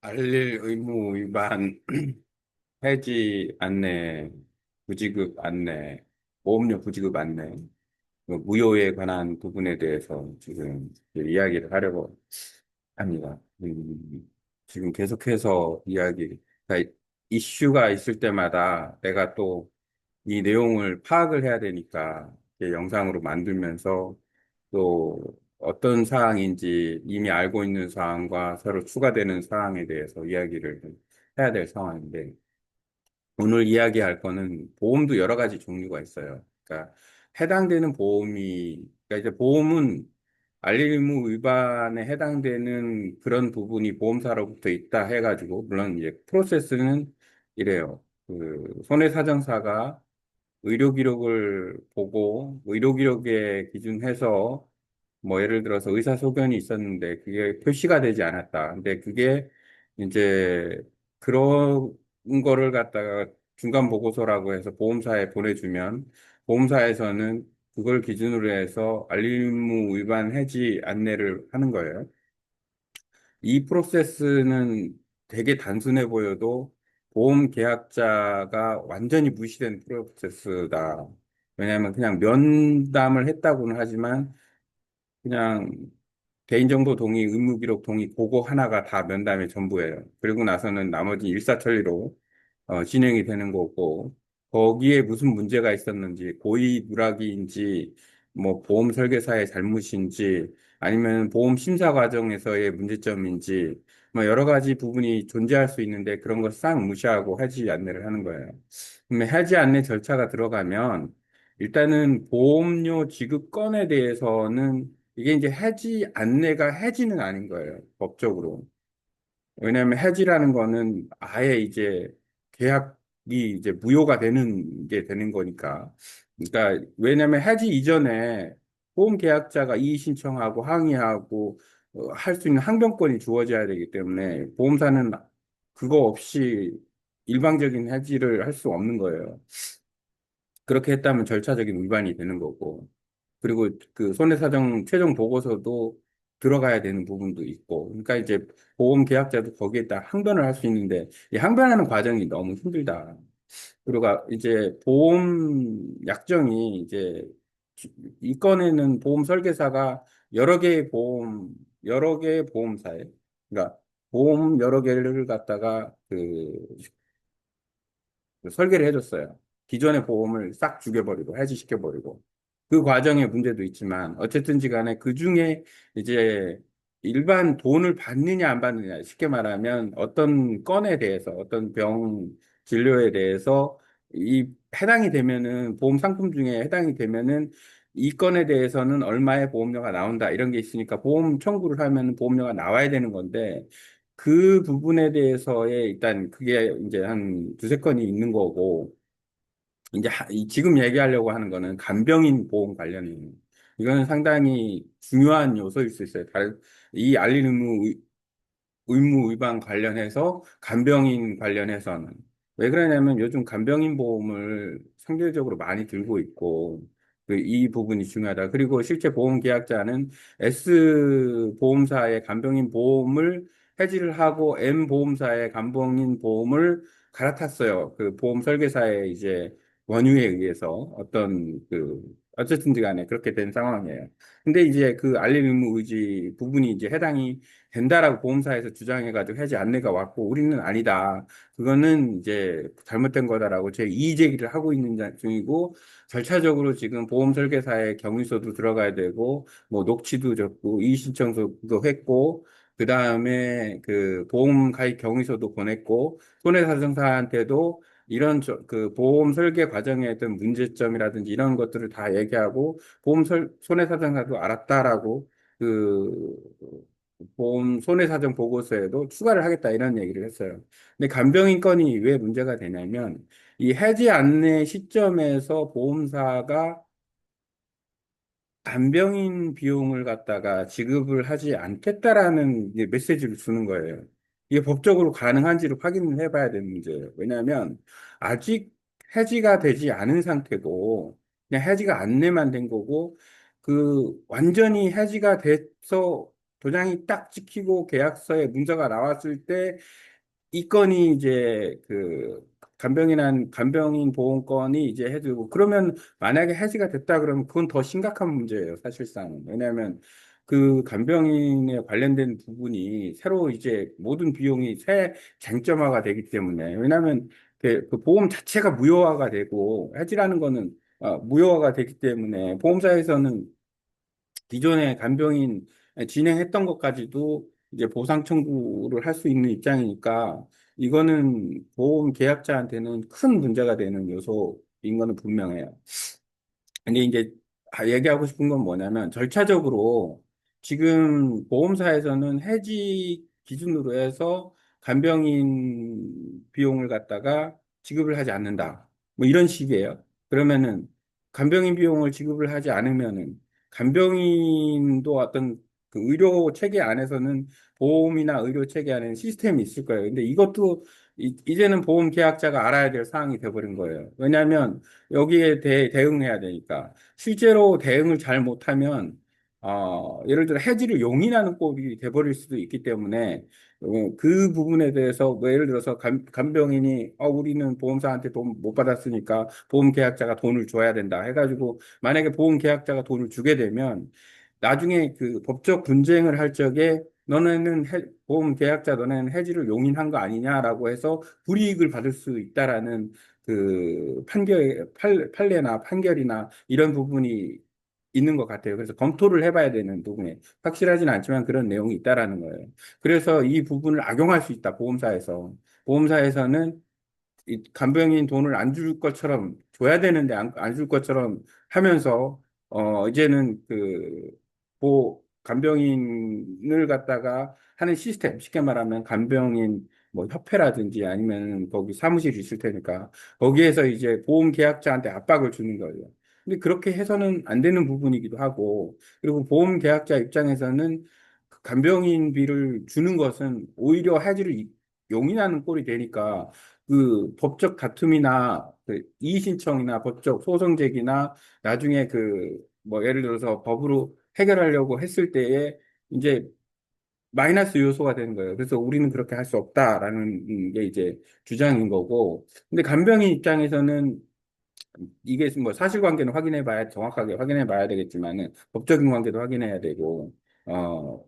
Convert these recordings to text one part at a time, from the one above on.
알릴 의무 위반, 해지 안내, 부지급 안내, 보험료 부지급 안내, 무효에 관한 부분에 대해서 지금 이제 이야기를 하려고 합니다. 지금 계속해서 그러니까 이슈가 있을 때마다 내가 또 이 내용을 파악을 해야 되니까 이렇게 영상으로 만들면서 또 어떤 사항인지 이미 알고 있는 사항과 새로 추가되는 사항에 대해서 이야기를 해야 될 상황인데 오늘 이야기할 거는 보험도 여러 가지 종류가 있어요. 그러니까 해당되는 그러니까 이제 보험은 알릴 의무 위반에 해당되는 그런 부분이 보험사로부터 있다 해가지고, 물론 이제 프로세스는 이래요. 그 손해사정사가 의료 기록을 보고 의료 기록에 기준해서 뭐 예를 들어서 의사소견이 있었는데 그게 표시가 되지 않았다. 근데 그게 이제 그런 거를 갖다가 중간 보고서라고 해서 보험사에 보내주면 보험사에서는 그걸 기준으로 해서 알림무 위반 해지 안내를 하는 거예요. 이 프로세스는 되게 단순해 보여도 보험 계약자가 완전히 무시된 프로세스다. 왜냐하면 그냥 면담을 했다고는 하지만 그냥 개인정보 동의, 의무기록 동의, 그거 하나가 다 면담의 전부예요. 그리고 나서는 나머지 일사천리로 진행이 되는 거고, 거기에 무슨 문제가 있었는지, 고의 누락인지, 뭐 보험 설계사의 잘못인지, 아니면 보험 심사 과정에서의 문제점인지, 뭐 여러 가지 부분이 존재할 수 있는데 그런 걸 싹 무시하고 해지 안내를 하는 거예요. 그러면 해지 안내 절차가 들어가면 일단은 보험료 지급 건에 대해서는 이게 이제 해지 안내가 해지는 아닌 거예요, 법적으로. 왜냐하면 해지라는 거는 아예 이제 계약이 이제 무효가 되는 게 되는 거니까. 그러니까 왜냐하면 해지 이전에 보험 계약자가 이의 신청하고 항의하고 할 수 있는 항변권이 주어져야 되기 때문에 보험사는 그거 없이 일방적인 해지를 할 수 없는 거예요. 그렇게 했다면 절차적인 위반이 되는 거고. 그리고 그 손해사정 최종 보고서도 들어가야 되는 부분도 있고. 그러니까 이제 보험 계약자도 거기에다 항변을 할 수 있는데, 이 항변하는 과정이 너무 힘들다. 그리고 이제 보험 약정이 이제 이 건에는 보험 설계사가 여러 개의 보험사에, 그러니까 보험 여러 개를 갖다가 그 설계를 해줬어요. 기존의 보험을 싹 죽여버리고 해지시켜버리고 그 과정에 문제도 있지만 어쨌든지 간에 그 중에 이제 일반 돈을 받느냐 안 받느냐 쉽게 말하면 어떤 건에 대해서 어떤 병 진료에 대해서 이 해당이 되면은 보험 상품 중에 해당이 되면은 이 건에 대해서는 얼마의 보험료가 나온다 이런 게 있으니까 보험 청구를 하면 보험료가 나와야 되는 건데 그 부분에 대해서의 일단 그게 이제 한 두세 건이 있는 거고, 이제 지금 얘기하려고 하는 거는 간병인 보험 관련이에요. 이거는 상당히 중요한 요소일 수 있어요. 이 알림 의무 위반 관련해서 간병인 관련해서는. 왜 그러냐면 요즘 간병인 보험을 상대적으로 많이 들고 있고, 이 부분이 중요하다. 그리고 실제 보험 계약자는 S 보험사의 간병인 보험을 해지를 하고 M 보험사의 간병인 보험을 갈아탔어요. 그 보험 설계사의 이제 원유에 의해서 어쨌든지 간에 그렇게 된 상황이에요. 근데 이제 그 알림 의무 의지 부분이 이제 해당이 된다라고 보험사에서 주장해가지고 해지 안내가 왔고 우리는 아니다. 그거는 이제 잘못된 거다라고 제 이의 제기를 하고 있는 중이고 절차적으로 지금 보험 설계사의 경위서도 들어가야 되고 뭐 녹취도 적고 이의 신청서도 했고 그 다음에 그 보험 가입 경위서도 보냈고 손해사정사한테도 그 보험 설계 과정에 어떤 문제점이라든지 이런 것들을 다 얘기하고 손해사정사도 알았다라고 그 보험 손해사정 보고서에도 추가를 하겠다 이런 얘기를 했어요. 근데 간병인 건이 왜 문제가 되냐면 이 해지 안내 시점에서 보험사가 간병인 비용을 갖다가 지급을 하지 않겠다라는 이제 메시지를 주는 거예요. 이게 법적으로 가능한지를 확인을 해봐야 되는 문제예요. 왜냐하면 아직 해지가 되지 않은 상태고 그냥 해지가 안내만 된 거고 그 완전히 해지가 돼서 도장이 딱 찍히고 계약서에 문서가 나왔을 때 이 건이 이제 그 간병인 보험건이 이제 해지고 그러면 만약에 해지가 됐다 그러면 그건 더 심각한 문제예요, 사실상. 왜냐하면 그 간병인에 관련된 부분이 새로 이제 모든 비용이 새 쟁점화가 되기 때문에 왜냐하면 그 보험 자체가 무효화가 되고 해지라는 거는 무효화가 되기 때문에 보험사에서는 기존에 간병인 진행했던 것까지도 이제 보상 청구를 할 수 있는 입장이니까 이거는 보험 계약자한테는 큰 문제가 되는 요소인 거는 분명해요. 근데 이제 얘기하고 싶은 건 뭐냐면 절차적으로 지금 보험사에서는 해지 기준으로 해서 간병인 비용을 갖다가 지급을 하지 않는다. 뭐 이런 식이에요. 그러면은 간병인 비용을 지급을 하지 않으면은 간병인도 어떤 그 의료 체계 안에서는 보험이나 의료 체계 안에는 시스템이 있을 거예요. 근데 이것도 이제는 보험 계약자가 알아야 될 사항이 돼버린 거예요. 왜냐하면 여기에 대해 대응해야 되니까. 실제로 대응을 잘 못하면, 예를 들어 해지를 용인하는 꼴이 돼버릴 수도 있기 때문에, 그 부분에 대해서, 뭐 예를 들어서 간병인이, 우리는 보험사한테 돈 못 받았으니까 보험 계약자가 돈을 줘야 된다 해가지고, 만약에 보험 계약자가 돈을 주게 되면, 나중에 그 법적 분쟁을 할 적에 너네는 보험 계약자 너네는 해지를 용인한 거 아니냐라고 해서 불이익을 받을 수 있다라는 그 판례나 판결이나 이런 부분이 있는 것 같아요. 그래서 검토를 해봐야 되는 부분에 확실하진 않지만 그런 내용이 있다라는 거예요. 그래서 이 부분을 악용할 수 있다, 보험사에서. 보험사에서는 이 간병인 돈을 안 줄 것처럼 줘야 되는데 안 줄 것처럼 하면서 이제는 간병인을 갖다가 하는 시스템 쉽게 말하면 간병인 뭐 협회라든지 아니면 거기 사무실이 있을 테니까 거기에서 이제 보험 계약자한테 압박을 주는 거예요. 근데 그렇게 해서는 안 되는 부분이기도 하고 그리고 보험 계약자 입장에서는 그 간병인비를 주는 것은 오히려 해지를 용인하는 꼴이 되니까 그 법적 다툼이나 그 이의신청이나 법적 소송 제기나 나중에 그 뭐 예를 들어서 법으로 해결하려고 했을 때에 이제 마이너스 요소가 되는 거예요. 그래서 우리는 그렇게 할 수 없다라는 게 이제 주장인 거고. 근데 간병인 입장에서는 이게 뭐 사실관계는 확인해 봐야 정확하게 확인해 봐야 되겠지만은 법적인 관계도 확인해야 되고 어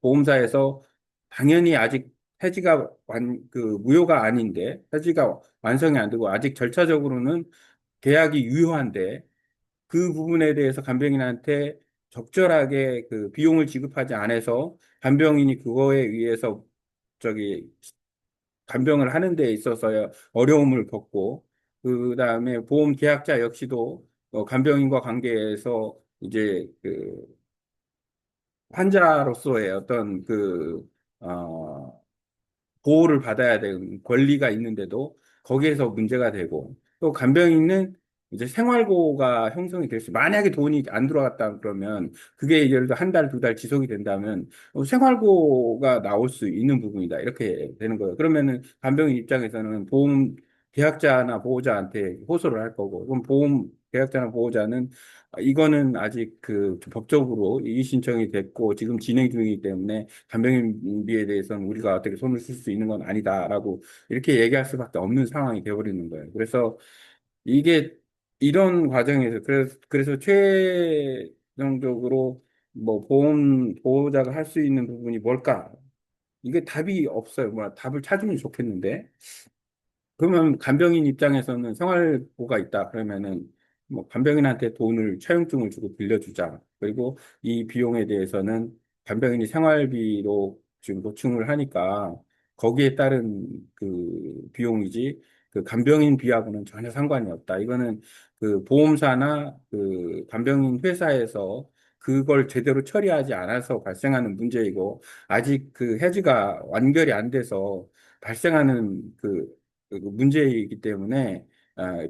보험사에서 당연히 아직 해지가 무효가 아닌데 해지가 완성이 안 되고 아직 절차적으로는 계약이 유효한데 그 부분에 대해서 간병인한테 적절하게 그 비용을 지급하지 않아서 간병인이 그거에 의해서 저기 간병을 하는 데 있어서 어려움을 겪고 그 다음에 보험 계약자 역시도 간병인과 관계에서 이제 그 환자로서의 어떤 보호를 받아야 되는 권리가 있는데도 거기에서 문제가 되고 또 간병인은 이제 생활고가 형성이 될 수, 만약에 돈이 안 들어갔다 그러면 그게 예를 들어 한 달, 두 달 지속이 된다면 생활고가 나올 수 있는 부분이다. 이렇게 되는 거예요. 그러면은 간병인 입장에서는 보험 계약자나 보호자한테 호소를 할 거고, 그럼 보험 계약자나 보호자는 이거는 아직 그 법적으로 이의 신청이 됐고 지금 진행 중이기 때문에 간병인비에 대해서는 우리가 어떻게 손을 쓸 수 있는 건 아니다라고 이렇게 얘기할 수밖에 없는 상황이 되어버리는 거예요. 그래서 이게 이런 과정에서 그래서 최종적으로 뭐 보호자가 할 수 있는 부분이 뭘까? 이게 답이 없어요. 뭐 답을 찾으면 좋겠는데 그러면 간병인 입장에서는 생활고가 있다. 그러면은 뭐 간병인한테 돈을 차용증을 주고 빌려주자. 그리고 이 비용에 대해서는 간병인이 생활비로 지금 노충을 하니까 거기에 따른 그 비용이지 그 간병인 비하고는 전혀 상관이 없다. 이거는 그 보험사나 그 간병인 회사에서 그걸 제대로 처리하지 않아서 발생하는 문제이고 아직 그 해지가 완결이 안 돼서 발생하는 그 문제이기 때문에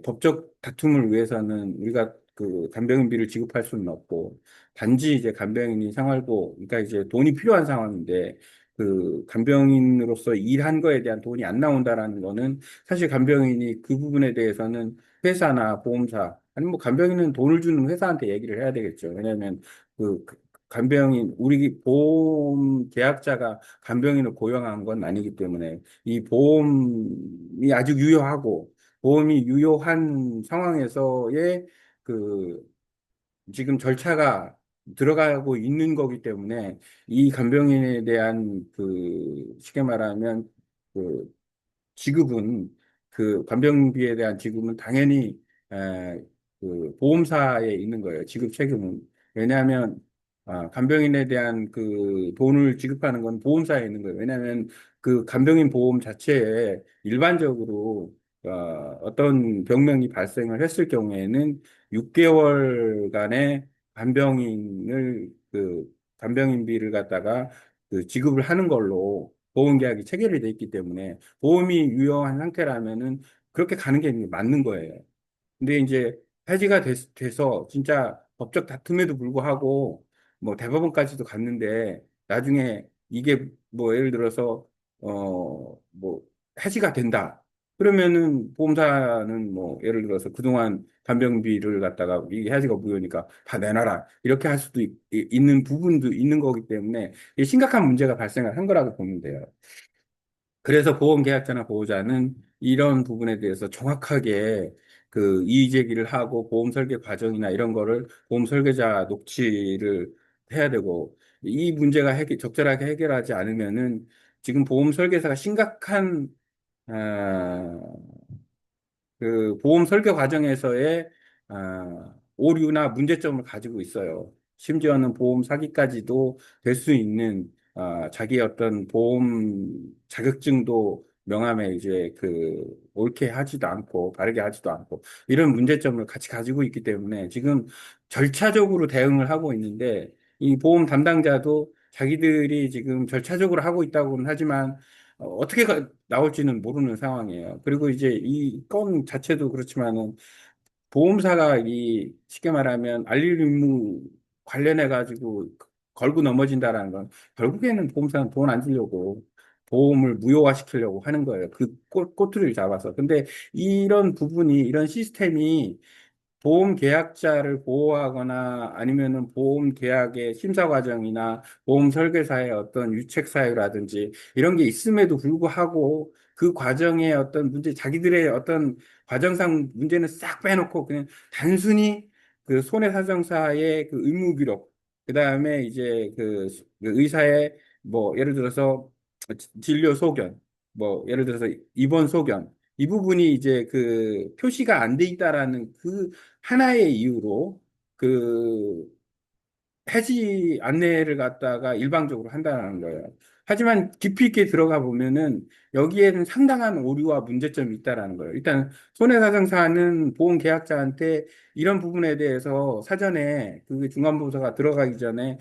법적 다툼을 위해서는 우리가 그 간병인비를 지급할 수는 없고 단지 이제 간병인이 생활고 그러니까 이제 돈이 필요한 상황인데 그 간병인으로서 일한 거에 대한 돈이 안 나온다라는 거는 사실 간병인이 그 부분에 대해서는 회사나 보험사 아니면 뭐 간병인은 돈을 주는 회사한테 얘기를 해야 되겠죠. 왜냐하면 그 간병인, 우리 보험 계약자가 간병인을 고용한 건 아니기 때문에 이 보험이 아주 유효하고 보험이 유효한 상황에서의 그 지금 절차가 들어가고 있는 거기 때문에 이 간병인에 대한 쉽게 말하면 그 지급은 간병비에 대한 지급은 당연히 에, 보험사에 있는 거예요. 지급 책임은. 왜냐하면 간병인에 대한 돈을 지급하는 건 보험사에 있는 거예요. 왜냐하면 간병인 보험 자체에 일반적으로 어떤 병명이 발생을 했을 경우에는 6개월간의 간병인비를 갖다가 지급을 하는 걸로 보험계약이 체결이 돼 있기 때문에 보험이 유효한 상태라면은 그렇게 가는 게 맞는 거예요. 근데 이제 해지가 돼서 진짜 법적 다툼에도 불구하고 뭐 대법원까지도 갔는데 나중에 이게 뭐 예를 들어서 뭐 해지가 된다. 그러면은 보험사는 뭐 예를 들어서 그동안 간병비를 갖다가 이게 해지가 무효니까 다 내놔라. 이렇게 할 수도 있는 부분도 있는 거기 때문에 이게 심각한 문제가 발생을 한 거라고 보면 돼요. 그래서 보험계약자나 보호자는 이런 부분에 대해서 정확하게 이의 제기를 하고 보험 설계 과정이나 이런 거를 보험 설계자 녹취를 해야 되고 이 문제가 적절하게 해결하지 않으면은 지금 보험 설계사가 심각한 아, 보험 설계 과정에서의 오류나 문제점을 가지고 있어요. 심지어는 보험 사기까지도 될 수 있는 자기의 어떤 보험 자격증도 명함에 이제 옳게 하지도 않고 바르게 하지도 않고 이런 문제점을 같이 가지고 있기 때문에 지금 절차적으로 대응을 하고 있는데 이 보험 담당자도 자기들이 지금 절차적으로 하고 있다고는 하지만 어떻게 나올지는 모르는 상황이에요. 그리고 이제 이 건 자체도 그렇지만은 보험사가 쉽게 말하면 알릴 의무 관련해 가지고 걸고 넘어진다라는 건 결국에는 보험사는 돈 안 주려고 보험을 무효화시키려고 하는 거예요. 꼬투리를 잡아서. 근데 이런 시스템이 보험 계약자를 보호하거나 아니면은 보험 계약의 심사 과정이나 보험 설계사의 어떤 유책 사유라든지 이런 게 있음에도 불구하고 그 과정의 어떤 문제, 자기들의 어떤 과정상 문제는 싹 빼놓고 그냥 단순히 손해사정사의 의무 기록, 그 다음에 이제 의사의 뭐 예를 들어서 진료 소견, 뭐 예를 들어서 입원 소견 이 부분이 이제 표시가 안 돼 있다라는 하나의 이유로 그 폐지 안내를 갖다가 일방적으로 한다는 거예요. 하지만 깊이 있게 들어가 보면은 여기에는 상당한 오류와 문제점이 있다라는 거예요. 일단 손해사정사는 보험 계약자한테 이런 부분에 대해서 사전에 중간보고서가 들어가기 전에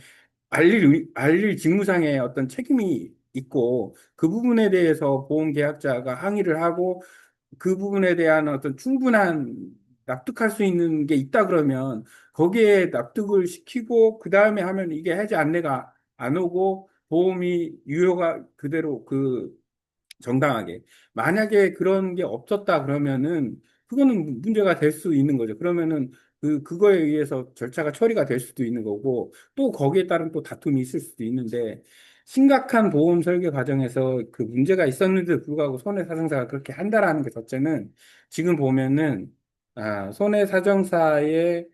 알릴 직무상의 어떤 책임이 있고 그 부분에 대해서 보험 계약자가 항의를 하고 그 부분에 대한 어떤 충분한 납득할 수 있는 게 있다 그러면 거기에 납득을 시키고 그 다음에 하면 이게 해지 안내가 안 오고 보험이 유효가 그대로 정당하게. 만약에 그런 게 없었다 그러면은 그거는 문제가 될 수 있는 거죠. 그러면은 그거에 의해서 절차가 처리가 될 수도 있는 거고 또 거기에 따른 또 다툼이 있을 수도 있는데 심각한 보험 설계 과정에서 문제가 있었는데도 불구하고 손해사정사가 그렇게 한다라는 게 첫째는 지금 보면은 손해사정사의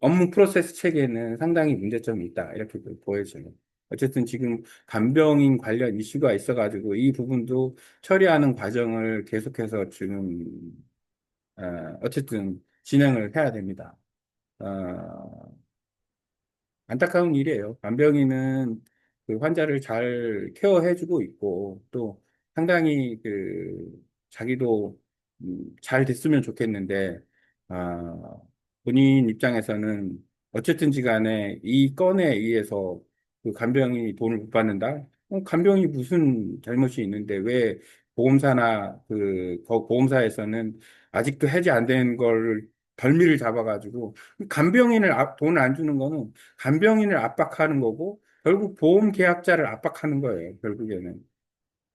업무 프로세스 체계는 상당히 문제점이 있다 이렇게 보여져요. 어쨌든 지금 간병인 관련 이슈가 있어가지고 이 부분도 처리하는 과정을 계속해서 지금 어쨌든 진행을 해야 됩니다. 어, 안타까운 일이에요. 간병인은 환자를 잘 케어해주고 있고 또 상당히 자기도 잘 됐으면 좋겠는데 아, 본인 입장에서는 어쨌든지 간에 이 건에 의해서 간병인이 돈을 못 받는다? 간병이 무슨 잘못이 있는데 왜 보험사나 보험사에서는 아직도 해지 안 된 걸 덜미를 잡아가지고 간병인을 돈을 안 주는 거는 간병인을 압박하는 거고 결국 보험 계약자를 압박하는 거예요. 결국에는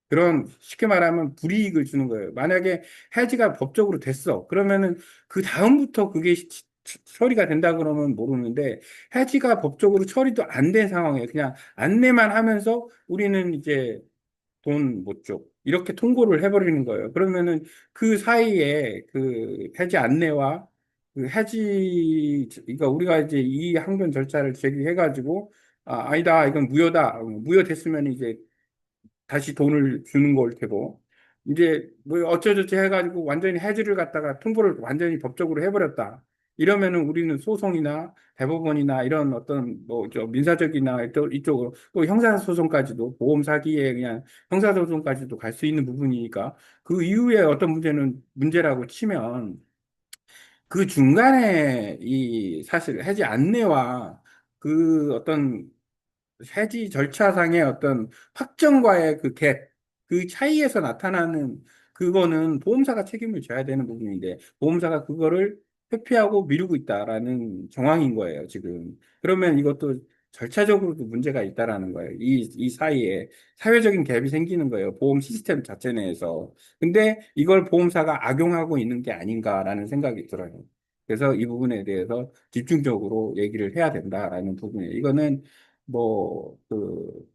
그런 쉽게 말하면 불이익을 주는 거예요. 만약에 해지가 법적으로 됐어. 그러면은 그 다음부터 그게 처리가 된다 그러면 모르는데 해지가 법적으로 처리도 안 된 상황에 그냥 안내만 하면서 우리는 이제 돈 못 줘. 이렇게 통고를 해버리는 거예요. 그러면은 그 사이에 그 해지 안내와 그 해지, 그러니까 우리가 이제 이 항변 절차를 제기해가지고, 아니다, 이건 무효다. 무효됐으면 이제 다시 돈을 주는 걸 테고, 이제 뭐 어쩌저쩌 해가지고 완전히 해지를 갖다가 통보를 완전히 법적으로 해버렸다. 이러면은 우리는 소송이나 대법원이나 이런 어떤 뭐 저 민사적이나 이쪽으로 또 형사소송까지도 보험 사기에 그냥 형사소송까지도 갈 수 있는 부분이니까 그 이후에 어떤 문제는 문제라고 치면 그 중간에 이 사실 해지 안내와 그 어떤 해지 절차상의 어떤 확정과의 그 갭, 그 차이에서 나타나는 그거는 보험사가 책임을 져야 되는 부분인데 보험사가 그거를 회피하고 미루고 있다라는 정황인 거예요, 지금. 그러면 이것도 절차적으로도 문제가 있다라는 거예요. 이 사이에 사회적인 갭이 생기는 거예요. 보험 시스템 자체 내에서. 근데 이걸 보험사가 악용하고 있는 게 아닌가라는 생각이 들어요. 그래서 이 부분에 대해서 집중적으로 얘기를 해야 된다라는 부분이에요. 이거는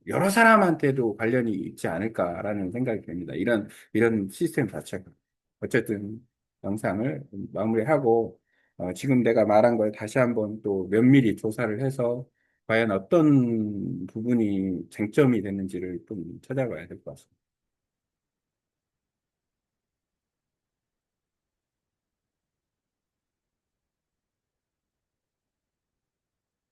여러 사람한테도 관련이 있지 않을까라는 생각이 듭니다. 이런 시스템 자체가. 어쨌든 영상을 마무리하고, 지금 내가 말한 걸 다시 한번 또 면밀히 조사를 해서 과연 어떤 부분이 쟁점이 됐는지를 좀 찾아봐야 될 것 같습니다.